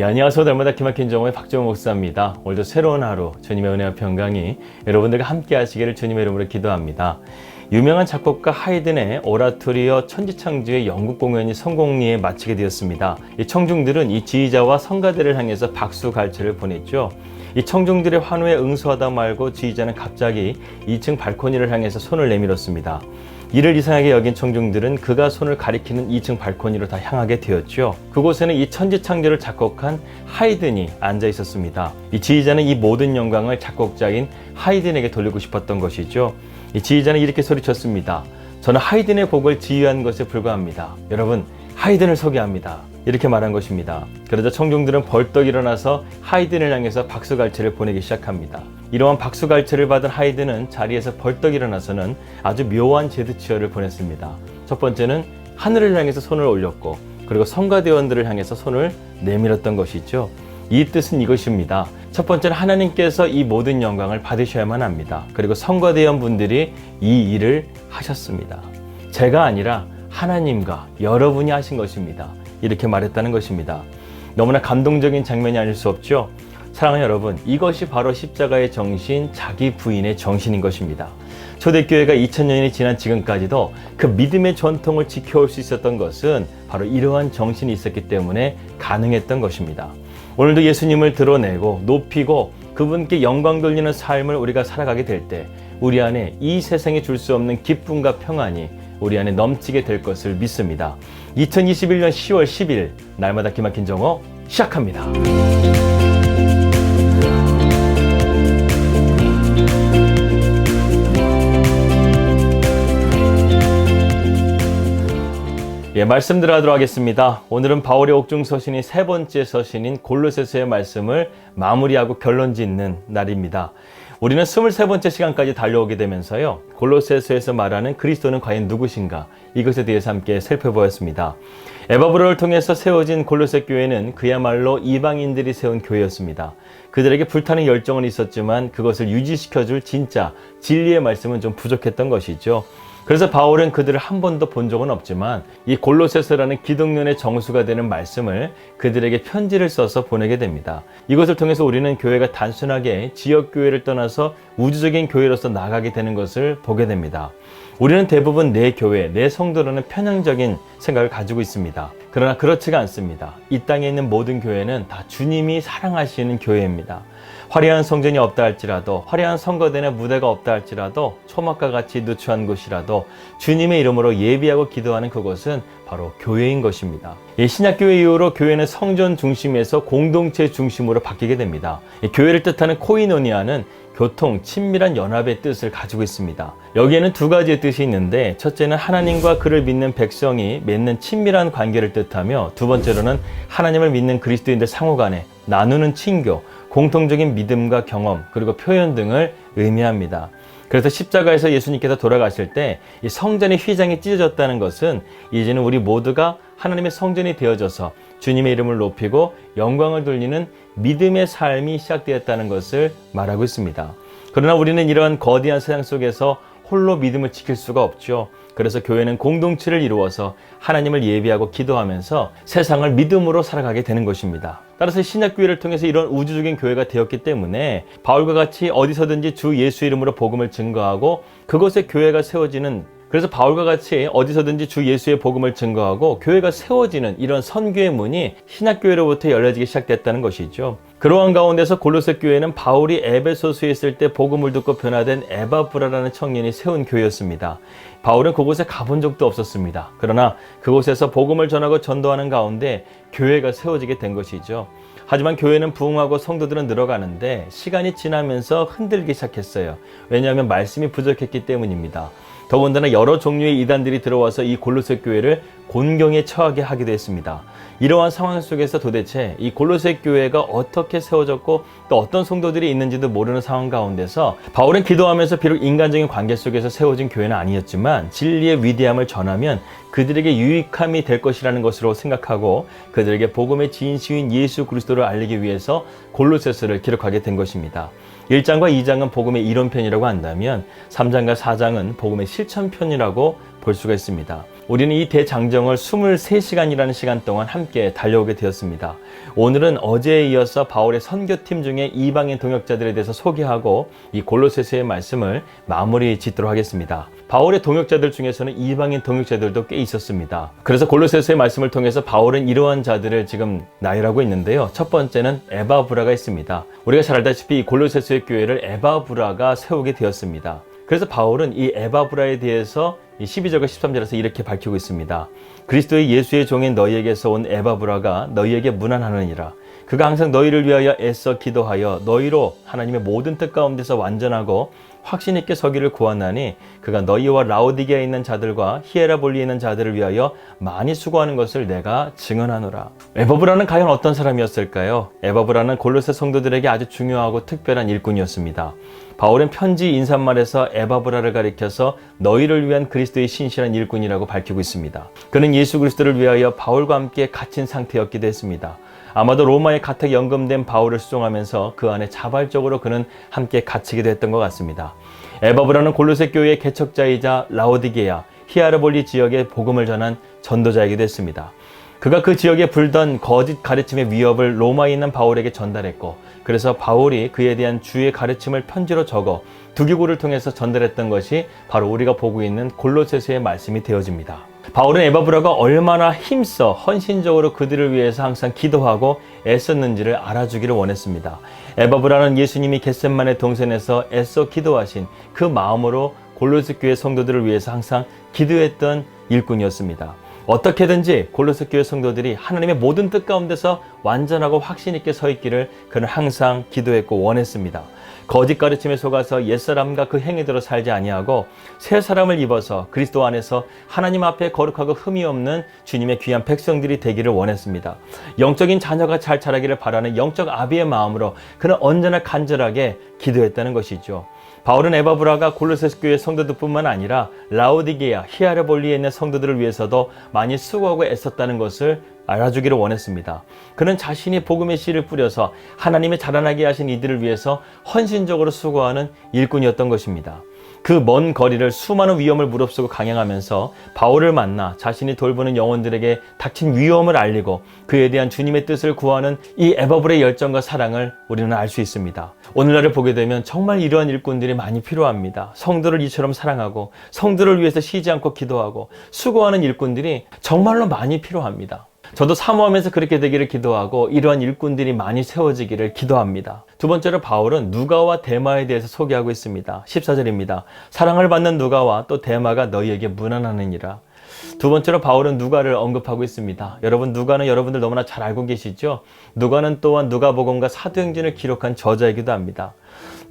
안녕하세요. 날마다 기막힌 정오의 박정호 목사입니다. 오늘도 새로운 하루 주님의 은혜와 평강이 여러분들과 함께 하시기를 주님의 이름으로 기도합니다. 유명한 작곡가 하이든의 오라토리오 천지창조의 영국 공연이 성공리에 마치게 되었습니다. 이 청중들은 이 지휘자와 성가대를 향해서 박수 갈채를 보냈죠. 이 청중들의 환호에 응수하다 말고 지휘자는 갑자기 2층 발코니를 향해서 손을 내밀었습니다. 이를 이상하게 여긴 청중들은 그가 손을 가리키는 2층 발코니로 다 향하게 되었죠. 그곳에는 이 천지창조를 작곡한 하이든이 앉아 있었습니다. 이 지휘자는 이 모든 영광을 작곡자인 하이든에게 돌리고 싶었던 것이죠. 이 지휘자는 이렇게 소리쳤습니다. 저는 하이든의 곡을 지휘한 것에 불과합니다. 여러분, 하이든을 소개합니다. 이렇게 말한 것입니다. 그러자 청중들은 벌떡 일어나서 하이든을 향해서 박수갈채를 보내기 시작합니다. 이러한 박수갈채를 받은 하이든은 자리에서 벌떡 일어나서는 아주 묘한 제드치어를 보냈습니다. 첫 번째는 하늘을 향해서 손을 올렸고, 그리고 성가대원들을 향해서 손을 내밀었던 것이죠. 이 뜻은 이것입니다. 첫 번째는 하나님께서 이 모든 영광을 받으셔야만 합니다. 그리고 성가대원 분들이 이 일을 하셨습니다. 제가 아니라 하나님과 여러분이 하신 것입니다. 이렇게 말했다는 것입니다. 너무나 감동적인 장면이 아닐 수 없죠. 사랑하는 여러분, 이것이 바로 십자가의 정신, 자기 부인의 정신인 것입니다. 초대교회가 2000년이 지난 지금까지도 그 믿음의 전통을 지켜올 수 있었던 것은 바로 이러한 정신이 있었기 때문에 가능했던 것입니다. 오늘도 예수님을 드러내고 높이고 그분께 영광 돌리는 삶을 우리가 살아가게 될 때 우리 안에 이 세상에 줄 수 없는 기쁨과 평안이 우리 안에 넘치게 될 것을 믿습니다. 2021년 10월 10일 날마다 기막힌 정오 시작합니다. 말씀 들어가도록 하겠습니다. 오늘은 바울의 옥중 서신이 세 번째 서신인 골로새서의 말씀을 마무리하고 결론 짓는 날입니다. 우리는 23번째 시간까지 달려오게 되면서요, 골로새서에서 말하는 그리스도는 과연 누구신가, 이것에 대해서 함께 살펴보았습니다. 에바브로를 통해서 세워진 골로새 교회는 그야말로 이방인들이 세운 교회였습니다. 그들에게 불타는 열정은 있었지만 그것을 유지시켜줄 진짜 진리의 말씀은 좀 부족했던 것이죠. 그래서 바울은 그들을 한 번도 본 적은 없지만 이 골로새서라는 기독론의 정수가 되는 말씀을 그들에게 편지를 써서 보내게 됩니다. 이것을 통해서 우리는 교회가 단순하게 지역교회를 떠나서 우주적인 교회로서 나가게 되는 것을 보게 됩니다. 우리는 대부분 내 교회, 내 성도라는 편향적인 생각을 가지고 있습니다. 그러나 그렇지가 않습니다. 이 땅에 있는 모든 교회는 다 주님이 사랑하시는 교회입니다. 화려한 성전이 없다 할지라도, 화려한 성거대나 무대가 없다 할지라도, 초막과 같이 누추한 곳이라도 주님의 이름으로 예비하고 기도하는 그곳은 바로 교회인 것입니다. 이 신약교회 이후로 교회는 성전 중심에서 공동체 중심으로 바뀌게 됩니다. 이 교회를 뜻하는 코이노니아는 교통, 친밀한 연합의 뜻을 가지고 있습니다. 여기에는 두 가지의 뜻이 있는데, 첫째는 하나님과 그를 믿는 백성이 맺는 친밀한 관계를 뜻하며, 두 번째로는 하나님을 믿는 그리스도인들 상호 간에 나누는 친교, 공통적인 믿음과 경험, 그리고 표현 등을 의미합니다. 그래서 십자가에서 예수님께서 돌아가실 때 이 성전의 휘장이 찢어졌다는 것은 이제는 우리 모두가 하나님의 성전이 되어져서 주님의 이름을 높이고 영광을 돌리는 믿음의 삶이 시작되었다는 것을 말하고 있습니다. 그러나 우리는 이러한 거대한 세상 속에서 홀로 믿음을 지킬 수가 없죠. 그래서 교회는 공동체를 이루어서 하나님을 예비하고 기도하면서 세상을 믿음으로 살아가게 되는 것입니다. 따라서 신약교회를 통해서 이런 우주적인 교회가 되었기 때문에 바울과 같이 어디서든지 주 예수 이름으로 복음을 증거하고 그곳에 교회가 세워지는, 그래서 바울과 같이 어디서든지 주 예수의 복음을 증거하고 교회가 세워지는 이런 선교의 문이 신약교회로부터 열려지기 시작됐다는 것이죠. 그러한 가운데서 골로새 교회는 바울이 에베소서에 있을 때 복음을 듣고 변화된 에바브라라는 청년이 세운 교회였습니다. 바울은 그곳에 가본 적도 없었습니다. 그러나 그곳에서 복음을 전하고 전도하는 가운데 교회가 세워지게 된 것이죠. 하지만 교회는 부흥하고 성도들은 늘어가는데 시간이 지나면서 흔들기 시작했어요. 왜냐하면 말씀이 부족했기 때문입니다. 더군다나 여러 종류의 이단들이 들어와서 이 골로새 교회를 곤경에 처하게 하기도 했습니다. 이러한 상황 속에서 도대체 이 골로새 교회가 어떻게 세워졌고 또 어떤 성도들이 있는지도 모르는 상황 가운데서 바울은 기도하면서 비록 인간적인 관계 속에서 세워진 교회는 아니었지만 진리의 위대함을 전하면 그들에게 유익함이 될 것이라는 것으로 생각하고 그들에게 복음의 진시인 예수 그리스도를 알리기 위해서 골로새서를 기록하게 된 것입니다. 1장과 2장은 복음의 이론편이라고 한다면 3장과 4장은 복음의 실천편이라고 볼 수가 있습니다. 우리는 이 대장정을 23시간이라는 시간 동안 함께 달려오게 되었습니다. 오늘은 어제에 이어서 바울의 선교팀 중에 이방인 동역자들에 대해서 소개하고 이 골로새서의 말씀을 마무리 짓도록 하겠습니다. 바울의 동역자들 중에서는 이방인 동역자들도 꽤 있었습니다. 그래서 골로새서의 말씀을 통해서 바울은 이러한 자들을 지금 나열하고 있는데요. 첫 번째는 에바브라가 있습니다. 우리가 잘 알다시피 이 골로새서의 교회를 에바브라가 세우게 되었습니다. 그래서 바울은 이 에바브라에 대해서 12절과 13절에서 이렇게 밝히고 있습니다. 그리스도의 예수의 종인 너희에게서 온 에바브라가 너희에게 문안하느니라. 그가 항상 너희를 위하여 애써 기도하여 너희로 하나님의 모든 뜻 가운데서 완전하고 확신 있게 서기를 구하나니 그가 너희와 라오디게에 있는 자들과 히에라볼리에 있는 자들을 위하여 많이 수고하는 것을 내가 증언하노라. 에바브라는 과연 어떤 사람이었을까요? 에바브라는 골로새 성도들에게 아주 중요하고 특별한 일꾼이었습니다. 바울은 편지 인사말에서 에바브라를 가리켜서 너희를 위한 그리스도의 신실한 일꾼이라고 밝히고 있습니다. 그는 예수 그리스도를 위하여 바울과 함께 갇힌 상태였기도 했습니다. 아마도 로마에 가택 연금된 바울을 수종하면서 그 안에 자발적으로 그는 함께 갇히기도 했던 것 같습니다. 에바브라는 골로새 교회의 개척자이자 라오디게아, 히아르볼리 지역에 복음을 전한 전도자이기도 했습니다. 그가 그 지역에 불던 거짓 가르침의 위협을 로마에 있는 바울에게 전달했고, 그래서 바울이 그에 대한 주의 가르침을 편지로 적어 두기고를 통해서 전달했던 것이 바로 우리가 보고 있는 골로새서의 말씀이 되어집니다. 바울은 에바브라가 얼마나 힘써 헌신적으로 그들을 위해서 항상 기도하고 애썼는지를 알아주기를 원했습니다. 에바브라는 예수님이 겟셋마네 동산에서 애써 기도하신 그 마음으로 골로새 교회 성도들을 위해서 항상 기도했던 일꾼이었습니다. 어떻게든지 골로새 교회 성도들이 하나님의 모든 뜻 가운데서 완전하고 확신 있게 서 있기를 그는 항상 기도했고 원했습니다. 거짓 가르침에 속아서 옛사람과 그 행위대로 살지 아니하고 새 사람을 입어서 그리스도 안에서 하나님 앞에 거룩하고 흠이 없는 주님의 귀한 백성들이 되기를 원했습니다. 영적인 자녀가 잘 자라기를 바라는 영적 아비의 마음으로 그는 언제나 간절하게 기도했다는 것이죠. 바울은 에바브라가 골로새 교회 성도들뿐만 아니라 라오디게아, 히아르볼리에 있는 성도들을 위해서도 많이 수고하고 애썼다는 것을 알아주기를 원했습니다. 그는 자신이 복음의 씨를 뿌려서 하나님의 자라나게 하신 이들을 위해서 헌신적으로 수고하는 일꾼이었던 것입니다. 그 먼 거리를 수많은 위험을 무릅쓰고 강행하면서 바울을 만나 자신이 돌보는 영혼들에게 닥친 위험을 알리고 그에 대한 주님의 뜻을 구하는 이 에바브라의 열정과 사랑을 우리는 알 수 있습니다. 오늘날을 보게 되면 정말 이러한 일꾼들이 많이 필요합니다. 성도를 이처럼 사랑하고 성도를 위해서 쉬지 않고 기도하고 수고하는 일꾼들이 정말로 많이 필요합니다. 저도 사모하면서 그렇게 되기를 기도하고 이러한 일꾼들이 많이 세워지기를 기도합니다. 두 번째로 바울은 누가와 데마에 대해서 소개하고 있습니다. 14절입니다. 사랑을 받는 누가와 또 데마가 너희에게 문안하느니라. 두 번째로 바울은 누가를 언급하고 있습니다. 여러분, 누가는 여러분들 너무나 잘 알고 계시죠? 누가는 또한 누가복음과 사도행전을 기록한 저자이기도 합니다.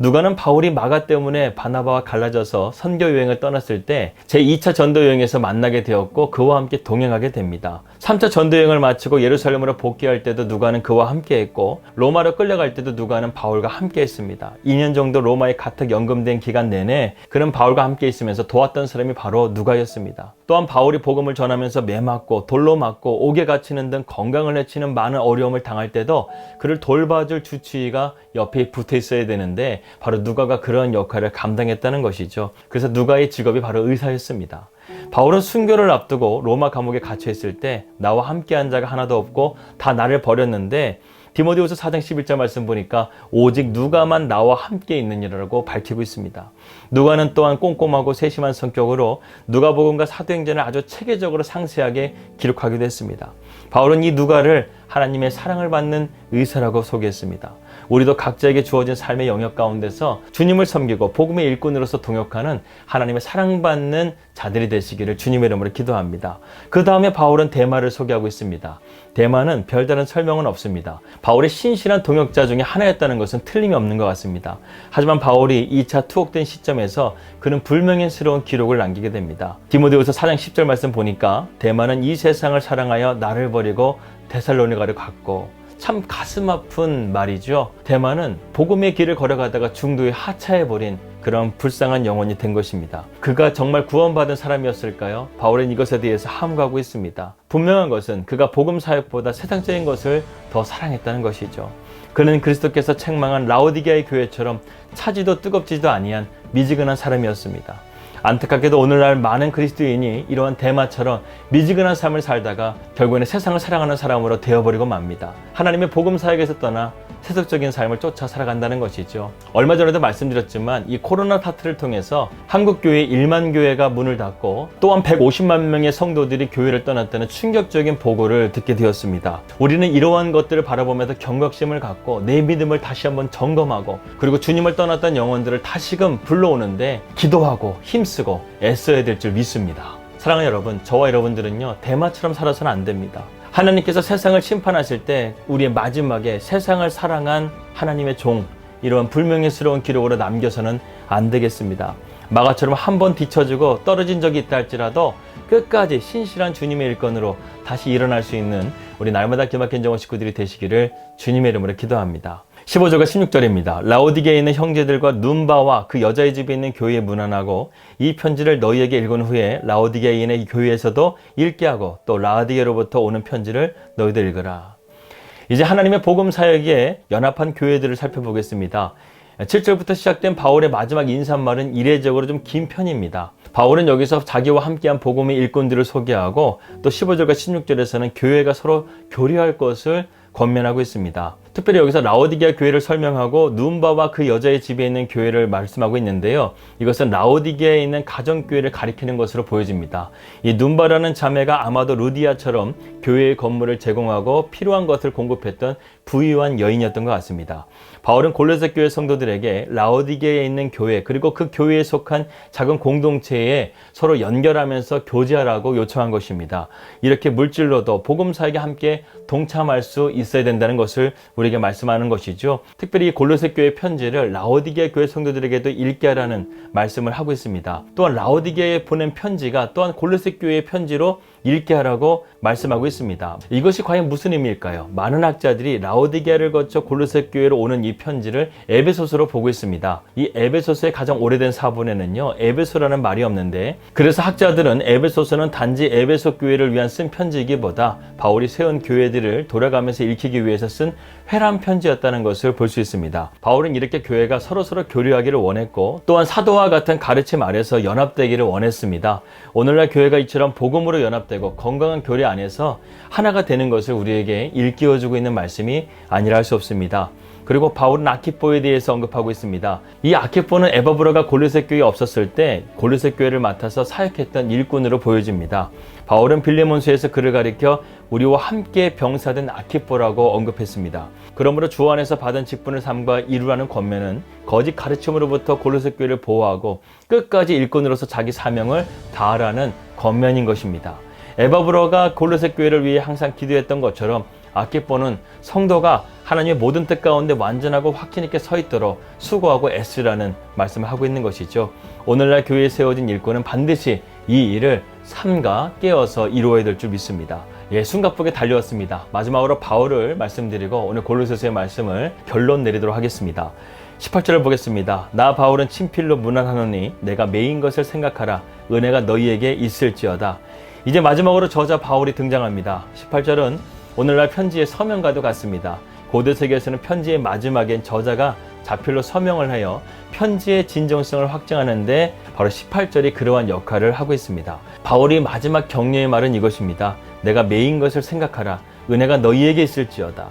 누가는 바울이 마가 때문에 바나바와 갈라져서 선교 여행을 떠났을 때 제2차 전도 여행에서 만나게 되었고 그와 함께 동행하게 됩니다. 3차 전도 여행을 마치고 예루살렘으로 복귀할 때도 누가는 그와 함께 했고 로마로 끌려갈 때도 누가는 바울과 함께 했습니다. 2년 정도 로마에 가택 연금된 기간 내내 그는 바울과 함께 있으면서 도왔던 사람이 바로 누가였습니다. 또한 바울이 복음을 전하면서 매 맞고 돌로 맞고 옥에 갇히는 등 건강을 해치는 많은 어려움을 당할 때도 그를 돌봐줄 주치의가 옆에 붙어 있어야 되는데 바로 누가가 그런 역할을 감당했다는 것이죠. 그래서 누가의 직업이 바로 의사였습니다. 바울은 순교를 앞두고 로마 감옥에 갇혀 있을 때 나와 함께한 자가 하나도 없고 다 나를 버렸는데 디모데후서 4장 11절 말씀 보니까 오직 누가만 나와 함께 있느니라고 밝히고 있습니다. 누가는 또한 꼼꼼하고 세심한 성격으로 누가복음과 사도행전을 아주 체계적으로 상세하게 기록하기도 했습니다. 바울은 이 누가를 하나님의 사랑을 받는 의사라고 소개했습니다. 우리도 각자에게 주어진 삶의 영역 가운데서 주님을 섬기고 복음의 일꾼으로서 동역하는 하나님의 사랑받는 자들이 되시기를 주님의 이름으로 기도합니다. 그 다음에 바울은 데마를 소개하고 있습니다. 데마는 별다른 설명은 없습니다. 바울의 신실한 동역자 중에 하나였다는 것은 틀림이 없는 것 같습니다. 하지만 바울이 2차 투옥된 시점에서 그는 불명예스러운 기록을 남기게 됩니다. 디모데후서 4장 10절 말씀 보니까 데마는 이 세상을 사랑하여 나를 버리고 데살로니가를 갔고, 참 가슴 아픈 말이죠. 데마는 복음의 길을 걸어가다가 중도에 하차해버린 그런 불쌍한 영혼이 된 것입니다. 그가 정말 구원받은 사람이었을까요? 바울은 이것에 대해서 함구하고 있습니다. 분명한 것은 그가 복음 사역보다 세상적인 것을 더 사랑했다는 것이죠. 그는 그리스도께서 책망한 라오디게아의 교회처럼 차지도 뜨겁지도 아니한 미지근한 사람이었습니다. 안타깝게도 오늘날 많은 그리스도인이 이러한 데마처럼 미지근한 삶을 살다가 결국에는 세상을 사랑하는 사람으로 되어버리고 맙니다. 하나님의 복음 사역에서 떠나 세속적인 삶을 쫓아 살아간다는 것이죠. 얼마 전에도 말씀드렸지만 이 코로나 사태를 통해서 한국교회 1만 교회가 문을 닫고 또한 150만 명의 성도들이 교회를 떠났다는 충격적인 보고를 듣게 되었습니다. 우리는 이러한 것들을 바라보면서 경각심을 갖고 내 믿음을 다시 한번 점검하고 그리고 주님을 떠났던 영혼들을 다시금 불러오는데 기도하고 힘쓰고 애써야 될 줄 믿습니다. 사랑하는 여러분, 저와 여러분들은요 대마처럼 살아서는 안 됩니다. 하나님께서 세상을 심판하실 때 우리의 마지막에 세상을 사랑한 하나님의 종, 이러한 불명예스러운 기록으로 남겨서는 안 되겠습니다. 마가처럼 한 번 뒤처지고 떨어진 적이 있다 할지라도 끝까지 신실한 주님의 일꾼으로 다시 일어날 수 있는 우리 날마다 기막힌 정원 식구들이 되시기를 주님의 이름으로 기도합니다. 15절과 16절입니다. 라오디게에 있는 형제들과 눈바와 그 여자의 집에 있는 교회에 문안하고 이 편지를 너희에게 읽은 후에 라오디게에 있는 교회에서도 읽게 하고 또 라오디게로부터 오는 편지를 너희들 읽으라. 이제 하나님의 복음 사역에 연합한 교회들을 살펴보겠습니다. 7절부터 시작된 바울의 마지막 인사말은 이례적으로 좀 긴 편입니다. 바울은 여기서 자기와 함께한 복음의 일꾼들을 소개하고 또 15절과 16절에서는 교회가 서로 교류할 것을 권면하고 있습니다. 특별히 여기서 라오디게아 교회를 설명하고 눈바와 그 여자의 집에 있는 교회를 말씀하고 있는데요. 이것은 라오디게아에 있는 가정교회를 가리키는 것으로 보여집니다. 이 눈바라는 자매가 아마도 루디아처럼 교회의 건물을 제공하고 필요한 것을 공급했던 부유한 여인이었던 것 같습니다. 바울은 골로새 교회 성도들에게 라오디게아에 있는 교회 그리고 그 교회에 속한 작은 공동체에 서로 연결하면서 교제하라고 요청한 것입니다. 이렇게 물질로도 복음 사역에 함께 동참할 수 있어야 된다는 것을 우리에게 말씀하는 것이죠. 특별히 골로새 교회 편지를 라오디게아 교회 성도들에게도 읽게 하라는 말씀을 하고 있습니다. 또한 라오디게아에 보낸 편지가 또한 골로새 교회의 편지로 읽게 하라고 말씀하고 있습니다. 이것이 과연 무슨 의미일까요? 많은 학자들이 라오디게아를 거쳐 골로새 교회로 오는 이 편지를 에베소서로 보고 있습니다. 이 에베소서의 가장 오래된 사본에는요 에베소라는 말이 없는데, 그래서 학자들은 에베소서는 단지 에베소 교회를 위한 쓴 편지이기보다 바울이 세운 교회들을 돌아가면서 읽히기 위해서 쓴 회람 편지였다는 것을 볼 수 있습니다. 바울은 이렇게 교회가 서로서로 교류하기를 원했고 또한 사도와 같은 가르침 아래서 연합되기를 원했습니다. 오늘날 교회가 이처럼 복음으로 연합되고 건강한 교리 안에서 하나가 되는 것을 우리에게 일깨워주고 있는 말씀이 아니라 할 수 없습니다. 그리고 바울은 아키포에 대해서 언급하고 있습니다. 이 아키포는 에바브라가 골로새 교회에 없었을 때 골로새 교회를 맡아서 사역했던 일꾼으로 보여집니다. 바울은 빌레몬서에서 그를 가리켜 우리와 함께 병사된 아키포라고 언급했습니다. 그러므로 주 안에서 받은 직분을 삼가 이루라는 권면은 거짓 가르침으로부터 골로새 교회를 보호하고 끝까지 일꾼으로서 자기 사명을 다하라는 권면인 것입니다. 에바브라가 골로새 교회를 위해 항상 기도했던 것처럼 아키포는 성도가 하나님의 모든 뜻 가운데 완전하고 확신 있게 서 있도록 수고하고 애쓰라는 말씀을 하고 있는 것이죠. 오늘날 교회에 세워진 일꾼은 반드시 이 일을 삼가 깨어서 이루어야 될 줄 믿습니다. 숨가쁘게 달려왔습니다. 마지막으로 바울을 말씀드리고 오늘 골로새서의 말씀을 결론 내리도록 하겠습니다. 18절을 보겠습니다. 나 바울은 친필로 문안하노니 내가 매인 것을 생각하라. 은혜가 너희에게 있을지어다. 이제 마지막으로 저자 바울이 등장합니다. 18절은 오늘날 편지의 서명과도 같습니다. 고대 세계에서는 편지의 마지막엔 저자가 자필로 서명을 하여 편지의 진정성을 확증하는데 바로 18절이 그러한 역할을 하고 있습니다. 바울이 마지막 격려의 말은 이것입니다. 내가 매인 것을 생각하라. 은혜가 너희에게 있을지어다.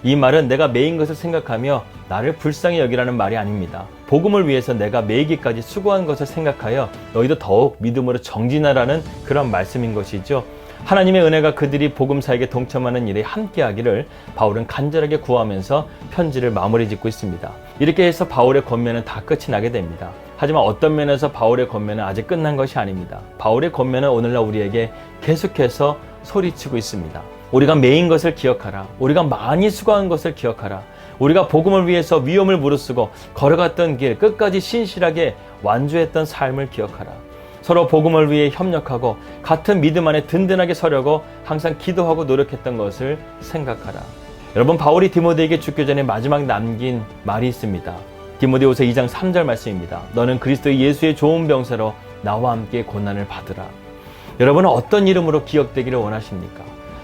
이 말은 내가 매인 것을 생각하며 나를 불쌍히 여기라는 말이 아닙니다. 복음을 위해서 내가 매이기까지 수고한 것을 생각하여 너희도 더욱 믿음으로 정진하라는 그런 말씀인 것이죠. 하나님의 은혜가 그들이 복음 사역에 동참하는 일에 함께하기를 바울은 간절하게 구하면서 편지를 마무리 짓고 있습니다. 이렇게 해서 바울의 권면은 다 끝이 나게 됩니다. 하지만 어떤 면에서 바울의 권면은 아직 끝난 것이 아닙니다. 바울의 권면은 오늘날 우리에게 계속해서 소리치고 있습니다. 우리가 매인 것을 기억하라. 우리가 많이 수고한 것을 기억하라. 우리가 복음을 위해서 위험을 무릅쓰고 걸어갔던 길 끝까지 신실하게 완주했던 삶을 기억하라. 서로 복음을 위해 협력하고 같은 믿음 안에 든든하게 서려고 항상 기도하고 노력했던 것을 생각하라. 여러분, 바울이 디모데에게 죽기 전에 마지막 남긴 말이 있습니다. 디모데후서 2장 3절 말씀입니다. 너는 그리스도 예수의 좋은 병사로 나와 함께 고난을 받으라. 여러분은 어떤 이름으로 기억되기를 원하십니까?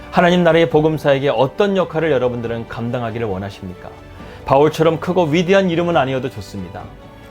하나님 나라의 복음 사역에 어떤 역할을 여러분들은 감당하기를 원하십니까? 바울처럼 크고 위대한 이름은 아니어도 좋습니다.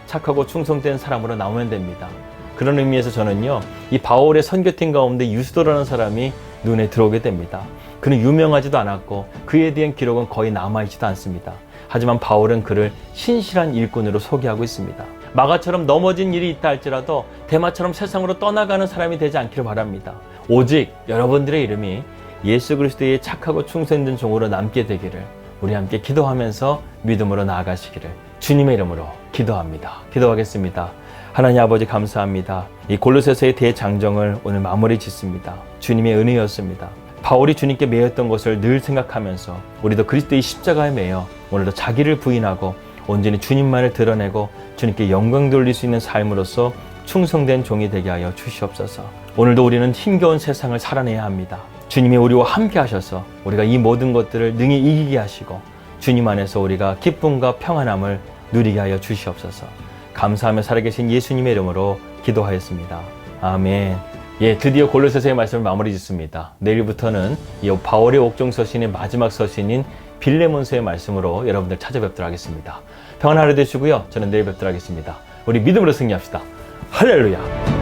착하고 충성된 사람으로 나오면 됩니다. 그런 의미에서 저는요, 이 바울의 선교팀 가운데 유스도라는 사람이 눈에 들어오게 됩니다. 그는 유명하지도 않았고 그에 대한 기록은 거의 남아있지도 않습니다. 하지만 바울은 그를 신실한 일꾼으로 소개하고 있습니다. 마가처럼 넘어진 일이 있다 할지라도 데마처럼 세상으로 떠나가는 사람이 되지 않기를 바랍니다. 오직 여러분들의 이름이 예수 그리스도의 착하고 충성된 종으로 남게 되기를 우리 함께 기도하면서 믿음으로 나아가시기를 주님의 이름으로 기도합니다. 기도하겠습니다. 하나님 아버지 감사합니다. 이 골로새서의 대장정을 오늘 마무리 짓습니다. 주님의 은혜였습니다. 바울이 주님께 매였던 것을 늘 생각하면서 우리도 그리스도의 십자가에 매여 오늘도 자기를 부인하고 온전히 주님만을 드러내고 주님께 영광 돌릴 수 있는 삶으로서 충성된 종이 되게 하여 주시옵소서. 오늘도 우리는 힘겨운 세상을 살아내야 합니다. 주님이 우리와 함께 하셔서 우리가 이 모든 것들을 능히 이기게 하시고 주님 안에서 우리가 기쁨과 평안함을 누리게 하여 주시옵소서. 감사하며 살아계신 예수님의 이름으로 기도하였습니다. 아멘. 예, 드디어 골로새서의 말씀을 마무리 짓습니다. 내일부터는 이 바울의 옥중 서신의 마지막 서신인 빌레몬서의 말씀으로 여러분들 찾아뵙도록 하겠습니다. 평안한 하루 되시고요. 저는 내일 뵙도록 하겠습니다. 우리 믿음으로 승리합시다. 할렐루야.